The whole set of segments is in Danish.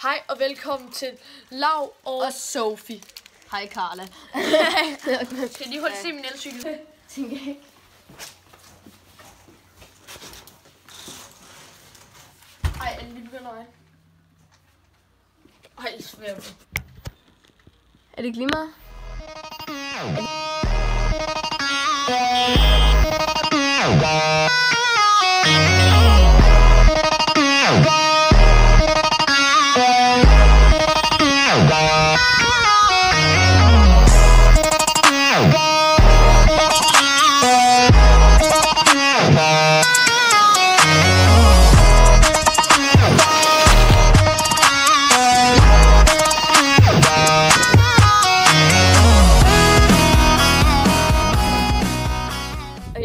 Hej og velkommen til Lav og Sofie. Hej Carla. Kan de holde se min elcykel? Tænker jeg. Ej, endelig begynder jeg. Ej, svært. Er det glimmer?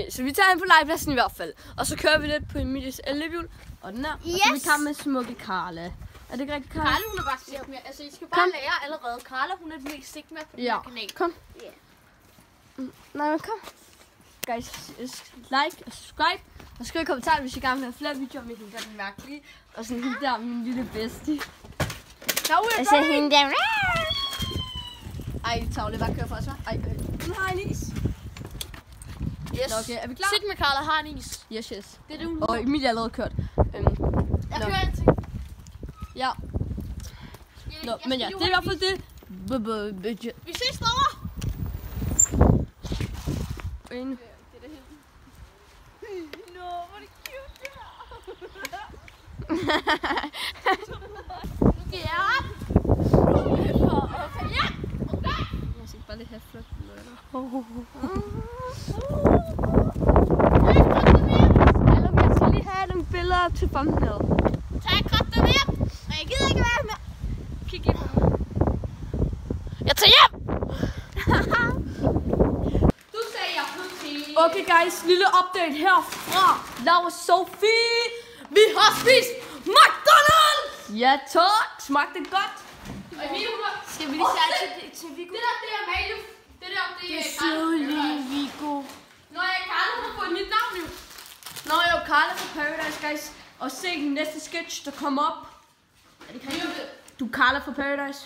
Så vi tager ind på legepladsen i hvert fald. Og så kører vi lidt på Emilies elløbehjul. Og den her. Yes. Og så vi kommer med smukke Carla. Er det ikke rigtigt, Carla? Carla, hun er bare stik med. Altså, I skal bare lære allerede. Carla, hun er den mest stik med på den her kanal. Kom. Yeah. Nej, men kom. Guys, like og subscribe. Og skriv i kommentaren, hvis I gerne vil have flere videoer med hende, der er den mærkelige. Og sådan hende der, min lille bestie. Og så hende der. Ej, Tavle, bare kør for os, hva'? Ej, nu har jeg en is. Yes. Nå, okay, er vi klar? Sig med Carla har en is. Yes. Det er det, hun Og Emilie er allerede kørt. Jeg kører alting. Ja. Nå, men ja, det er i hvert fald det. Vi ses derovre. En. Nå, hvor er det cute, det her. Nu giver jeg op. Ja, okay. Jeg skal bare lige have flot løgner. Eller vi skal lige have nogle billeder til thumbnail. Tag kræfter hjem. Og jeg gider ikke være med. Kig lige på mig. Jeg tager hjem. Du sagde, jeg blev til. Okay guys, lille update herfra. Lav og Sofie. Vi har spist McDonald's. Ja tak, smagte det godt. Og Emilie, hun var... Skal vi lige sige til Viggo? Det er Amalie. Det er søde lille Viggo. Nå, jeg er Carla, har fået mit navn nu. Nå, jeg er Carla fra Paradise, guys. Og se den næste sketch, der kommer op. Er det ikke rigtigt? Du er Carla fra Paradise.